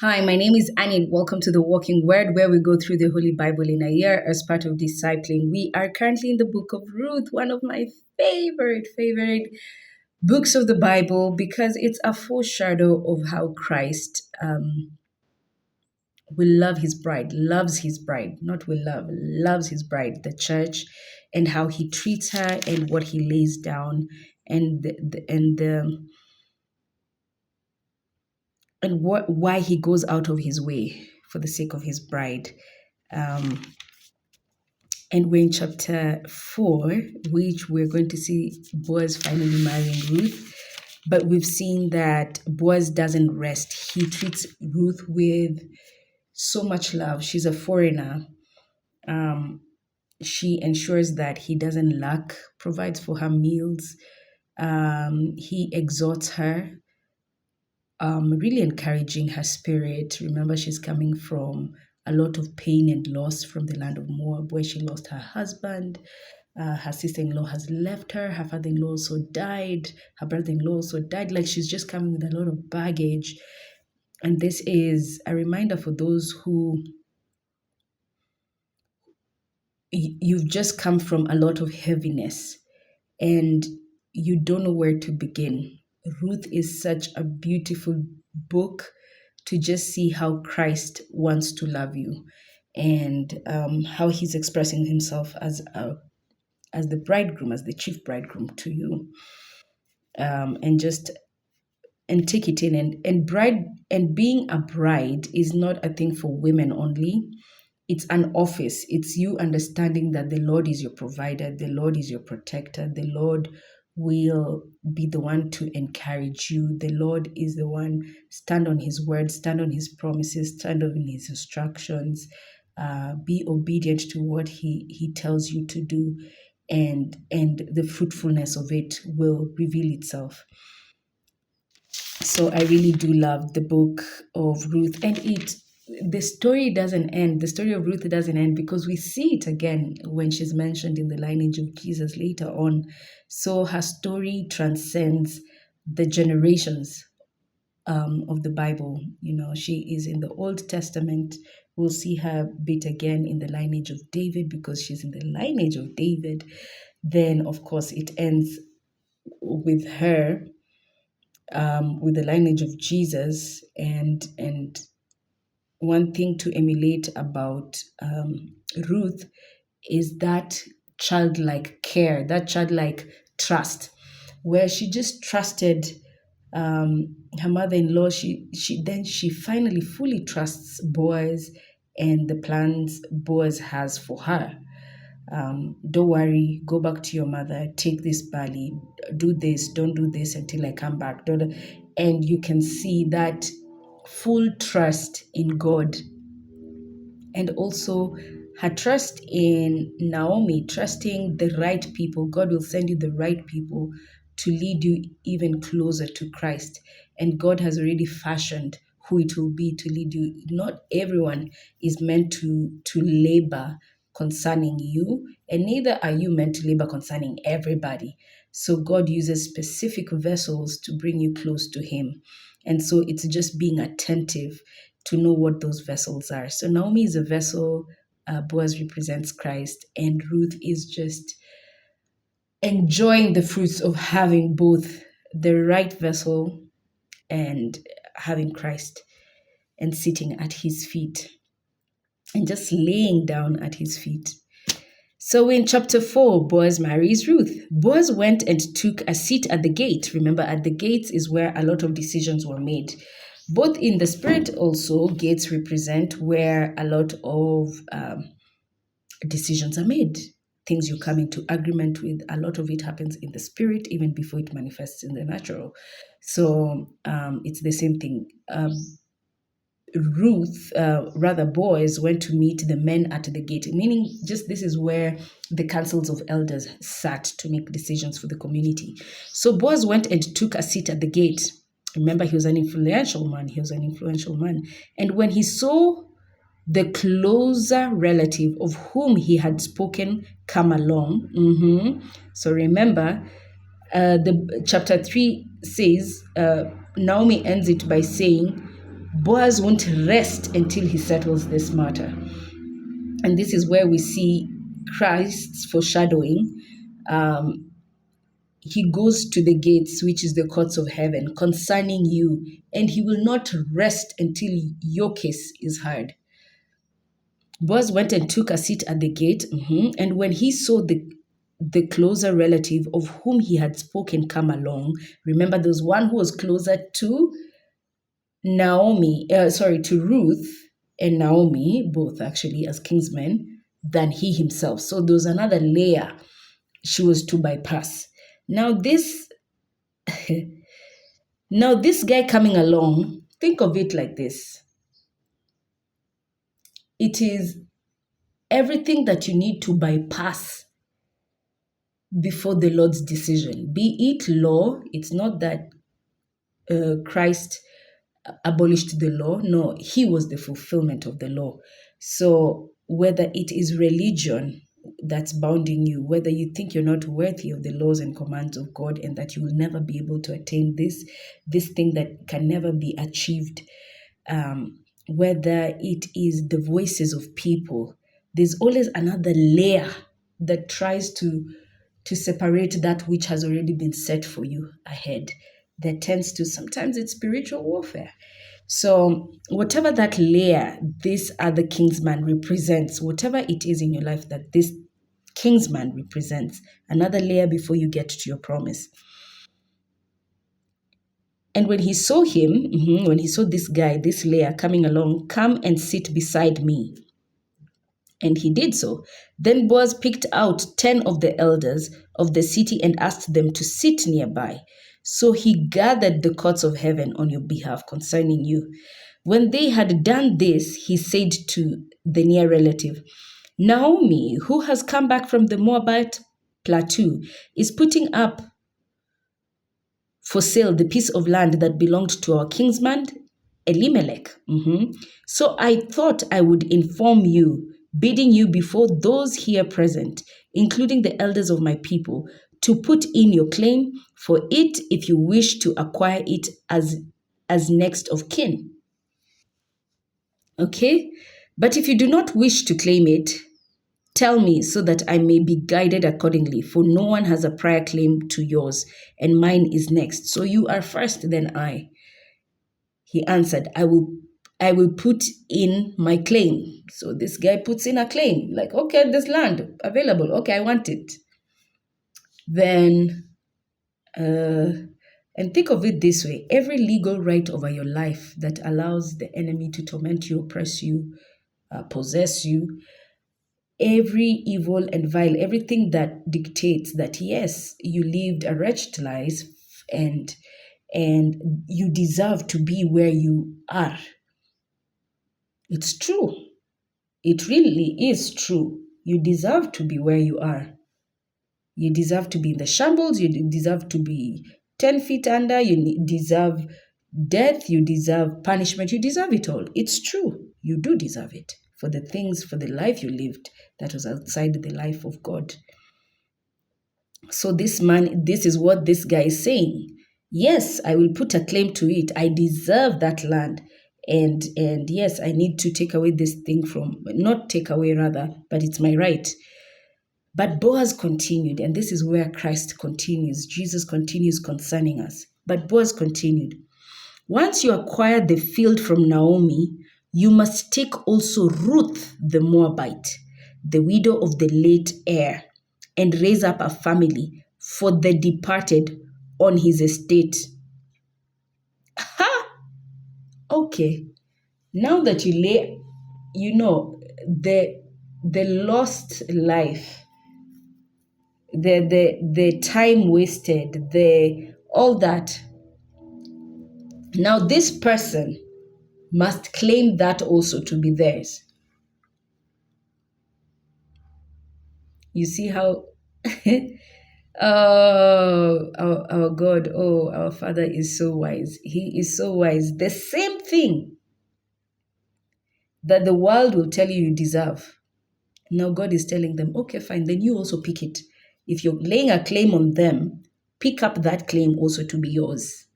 Hi, my name is Annie. Welcome to the Walking Word, where we go through the Holy Bible in a year as part of discipling. We are currently in the book of Ruth, one of my favorite books of the Bible, because it's a foreshadow of how Christ will love his bride, loves his bride, not will love, loves his bride, the church, and how he treats her and what he lays down and why he goes out of his way for the sake of his bride. Um, and we're in chapter 4, which we're going to see Boaz finally marrying Ruth. But we've seen that Boaz doesn't rest. He treats Ruth with so much love. She's a foreigner. Um, she ensures that he doesn't lack, provides for her meals. He exhorts her, really encouraging her spirit. Remember, she's coming from a lot of pain and loss from the land of Moab, where she lost her husband. Her sister-in-law has left her. Her father-in-law also died. Her brother-in-law also died. Like, she's just coming with a lot of baggage. And this is a reminder for those who you've just come from a lot of heaviness and you don't know where to begin. Ruth is such a beautiful book to just see how Christ wants to love you and how he's expressing himself as the bridegroom, as the chief bridegroom to you, and take it in and being a bride is not a thing for women only. It's an office. It's you understanding that the Lord is your provider, the Lord is your protector, the Lord will be the one to encourage you. The Lord is the one, stand on his word, stand on his promises, stand on his instructions, be obedient to what he tells you to do, and the fruitfulness of it will reveal itself. So I really do love the book of Ruth, and the story doesn't end. The story of Ruth doesn't end because we see it again when she's mentioned in the lineage of Jesus later on. So her story transcends the generations of the Bible. You know, she is in the Old Testament. We'll see her bit again in the lineage of David because she's in the lineage of David. Then, of course, it ends with her, with the lineage of Jesus, and one thing to emulate about Ruth is that childlike care, that childlike trust, where she just trusted her mother-in-law. She finally fully trusts Boaz and the plans Boaz has for her. Don't worry, go back to your mother, take this barley, do this, don't do this until I come back. And you can see that full trust in God, and also her trust in Naomi, trusting the right people. God will send you the right people to lead you even closer to Christ. And God has already fashioned who it will be to lead you. Not everyone is meant to labor concerning you, and neither are you meant to labor concerning everybody. So God uses specific vessels to bring you close to him. And so it's just being attentive to know what those vessels are. So Naomi is a vessel, Boaz represents Christ, and Ruth is just enjoying the fruits of having both the right vessel and having Christ and sitting at his feet and just laying down at his feet. So in chapter 4, Boaz marries Ruth. Boaz went and took a seat at the gate. Remember, at the gates is where a lot of decisions were made. Both in the spirit also, gates represent where a lot of decisions are made. Things you come into agreement with, a lot of it happens in the spirit even before it manifests in the natural. So it's the same thing. Boaz went to meet the men at the gate, meaning just this is where the councils of elders sat to make decisions for the community. So Boaz went and took a seat at the gate. Remember, he was an influential man. And when he saw the closer relative of whom he had spoken come along, so remember, the chapter 3 says, Naomi ends it by saying, Boaz won't rest until he settles this matter. And this is where we see Christ's foreshadowing. Um, he goes to the gates, which is the courts of heaven, concerning you, and he will not rest until your case is heard. Boaz went and took a seat at the gate, and when he saw the closer relative of whom he had spoken come along, remember there was one who was closer to to Ruth and Naomi, both actually as kinsmen, than he himself. So there was another layer she was to bypass. Now this now this guy coming along, think of it like this. It is everything that you need to bypass before the Lord's decision. Be it law, it's not that Christ abolished the law. No, he was the fulfillment of the law. So whether it is religion that's bounding you, whether you think you're not worthy of the laws and commands of God and that you will never be able to attain this thing that can never be achieved, whether it is the voices of people, there's always another layer that tries to separate that which has already been set for you ahead. That tends to, sometimes it's spiritual warfare. So whatever that layer this other kingsman represents, whatever it is in your life that this kingsman represents, another layer before you get to your promise. And when he saw him, when he saw this guy, this layer coming along, come and sit beside me. And he did so. Then Boaz picked out 10 of the elders of the city and asked them to sit nearby. So he gathered the courts of heaven on your behalf concerning you. When they had done this, he said to the near relative, Naomi, who has come back from the Moabite plateau, is putting up for sale the piece of land that belonged to our kinsman Elimelech. So I thought I would inform you, bidding you before those here present, including the elders of my people, to put in your claim for it if you wish to acquire it as next of kin. Okay? But if you do not wish to claim it, tell me so that I may be guided accordingly, for no one has a prior claim to yours, and mine is next. So you are first, then I. He answered, I will put in my claim. So this guy puts in a claim, like, okay, this land available. Okay, I want it. Then, and think of it this way, every legal right over your life that allows the enemy to torment you, oppress you, possess you, every evil and vile, everything that dictates that, yes, you lived a wretched life and you deserve to be where you are. It's true. It really is true. You deserve to be where you are. You deserve to be in the shambles. You deserve to be 10 feet under. You deserve death. You deserve punishment. You deserve it all. It's true. You do deserve it for the things, for the life you lived that was outside the life of God. So this man, this is what this guy is saying. Yes, I will put a claim to it. I deserve that land. And yes, I need to take away this thing not take away rather, but it's my right. But Boaz continued, and this is where Christ continues. Jesus continues concerning us. But Boaz continued, once you acquire the field from Naomi, you must take also Ruth the Moabite, the widow of the late heir, and raise up a family for the departed on his estate. Ha! Okay. Now that the lost life, the time wasted, the all that. Now this person must claim that also to be theirs. You see how oh, our God, oh, our Father is so wise. He is so wise. The same thing that the world will tell you you deserve. Now God is telling them, okay, fine, then you also pick it. If you're laying a claim on them, pick up that claim also to be yours.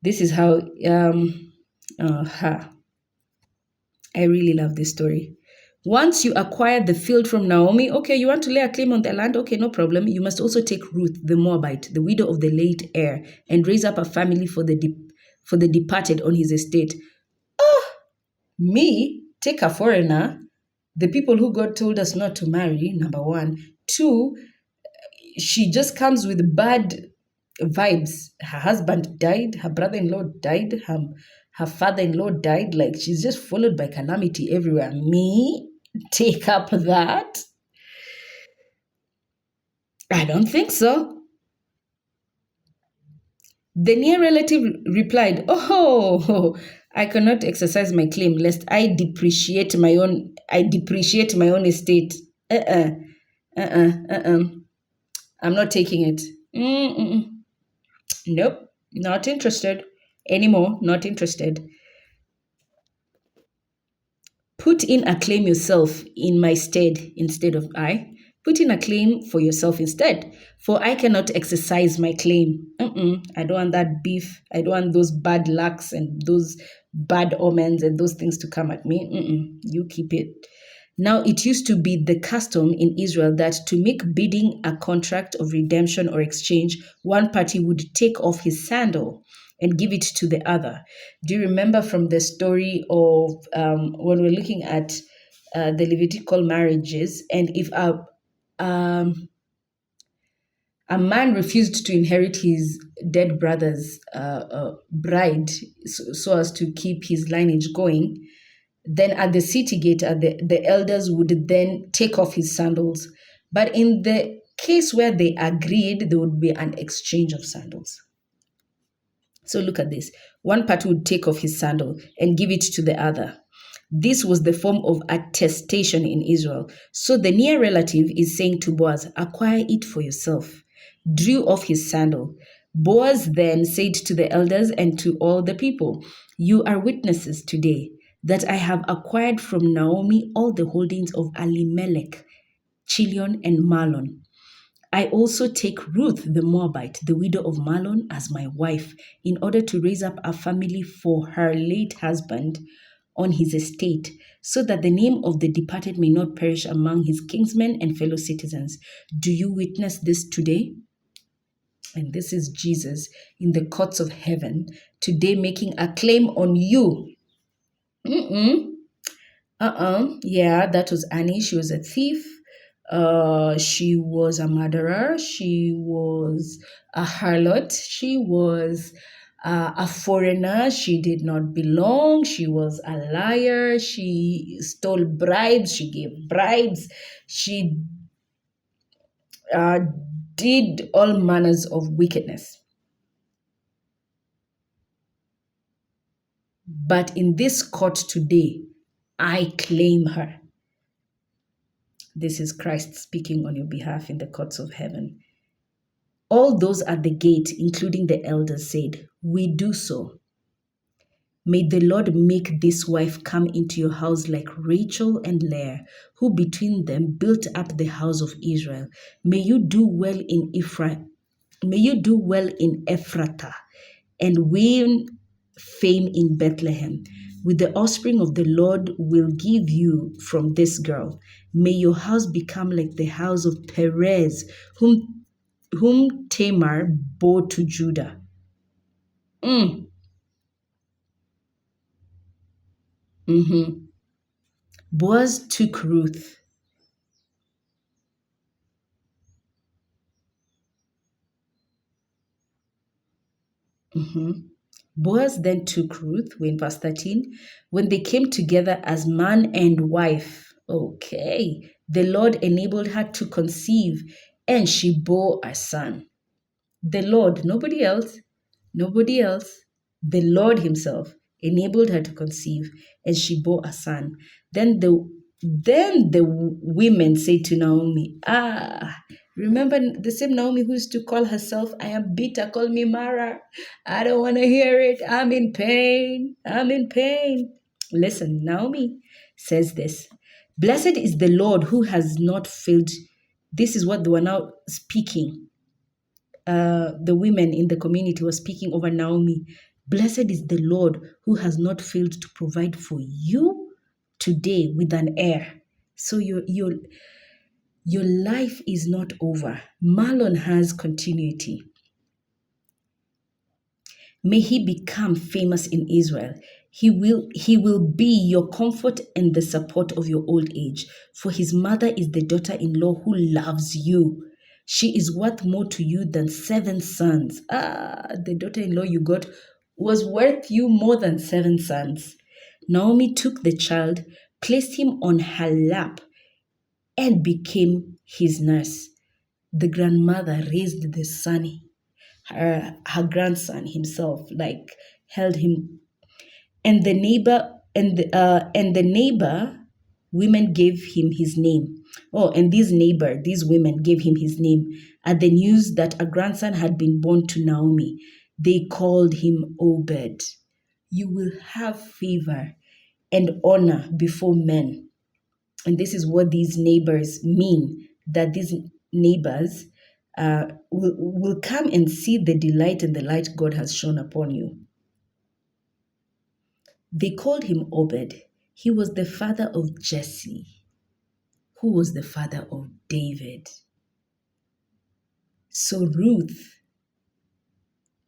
This is how ha. I really love this story. Once you acquire the field from Naomi, okay, you want to lay a claim on the land, okay, no problem. You must also take Ruth, the Moabite, the widow of the late heir, and raise up a family for for the departed on his estate. Me, take a foreigner, the people who God told us not to marry, number one. Two, she just comes with bad vibes. Her husband died, her brother-in-law died, her father-in-law died. Like she's just followed by calamity everywhere. Me, take up that? I don't think so. The near relative replied, "Oh, I cannot exercise my claim lest I depreciate my own estate. Uh-uh, uh-uh. I'm not taking it. Mm-mm. Nope, not interested anymore. Not interested. Put in a claim yourself in my stead instead of I. Put in a claim for yourself instead, for I cannot exercise my claim. I don't want that beef. I don't want those bad lucks and those bad omens and those things to come at me. You keep it. Now, it used to be the custom in Israel that to make bidding a contract of redemption or exchange, one party would take off his sandal and give it to the other. Do you remember from the story of when we're looking at the Levitical marriages, and if um, a man refused to inherit his dead brother's bride so as to keep his lineage going, then at the city gate, the elders would then take off his sandals. But in the case where they agreed, there would be an exchange of sandals. So look at this. One party would take off his sandal and give it to the other. This was the form of attestation in Israel. So the near relative is saying to Boaz, acquire it for yourself. Drew off his sandal. Boaz then said to the elders and to all the people, you are witnesses today that I have acquired from Naomi all the holdings of Elimelech, Chilion, and Malon. I also take Ruth the Moabite, the widow of Malon, as my wife, in order to raise up a family for her late husband on his estate, so that the name of the departed may not perish among his kinsmen and fellow citizens. Do you witness this today? And this is Jesus in the courts of heaven, today making a claim on you. Yeah, that was Annie. She was a thief. She was a murderer. She was a harlot. She was a foreigner. She did not belong. She was a liar. She stole bribes. She gave bribes. She uh, did all manners of wickedness. But in this court today, I claim her. This is Christ speaking on your behalf in the courts of heaven. All those at the gate, including the elders, said, we do so. May the Lord make this wife come into your house like Rachel and Leah, who between them built up the house of Israel. May you do well in Ephratah and win fame in Bethlehem. With the offspring of the Lord will give you from this girl. May your house become like the house of Perez, whom Tamar bore to Judah. Boaz took Ruth. Boaz then took Ruth, we're in verse 13, when they came together as man and wife. Okay. The Lord enabled her to conceive, and she bore a son. The Lord, nobody else, the Lord Himself enabled her to conceive, and she bore a son. Then the women say to Naomi, remember the same Naomi who used to call herself, I am bitter, call me Mara. I don't want to hear it. I'm in pain. I'm in pain. Listen, Naomi says this. Blessed is the Lord who has not failed. This is what they were now speaking. The women in the community were speaking over Naomi. Blessed is the Lord who has not failed to provide for you today with an heir. So your life is not over. Marlon has continuity. May he become famous in Israel. He will be your comfort and the support of your old age. For his mother is the daughter-in-law who loves you. She is worth more to you than 7 sons. The daughter-in-law you got was worth you more than 7 sons. Naomi took the child, placed him on her lap, and became his nurse. The grandmother raised the son, her grandson himself, like held him, and the neighbor women gave him his name. Oh, and these women gave him his name at the news that a grandson had been born to Naomi. They called him Obed. You will have favor and honor before men. And this is what these neighbors mean, that these neighbors will come and see the delight and the light God has shone upon you. They called him Obed. He was the father of Jesse, who was the father of David. So Ruth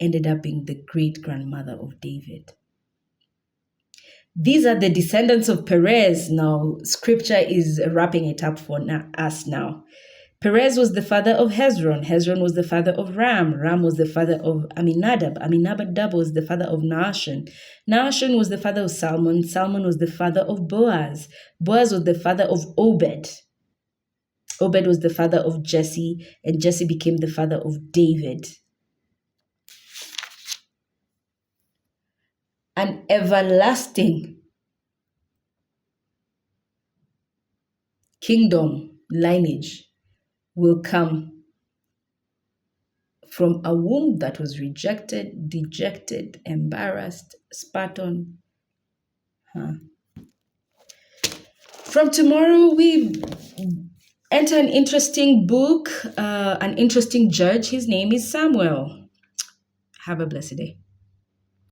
ended up being the great grandmother of David. These are the descendants of Perez. Now, scripture is wrapping it up for us now. Perez was the father of Hezron. Hezron was the father of Ram. Ram was the father of Aminadab. Aminadab was the father of Nahshon. Nahshon was the father of Salmon. Salmon was the father of Boaz. Boaz was the father of Obed. Obed was the father of Jesse, and Jesse became the father of David. An everlasting kingdom lineage will come from a womb that was rejected, dejected, embarrassed, spat on. From tomorrow, we enter an interesting book, an interesting judge. His name is Samuel. Have a blessed day.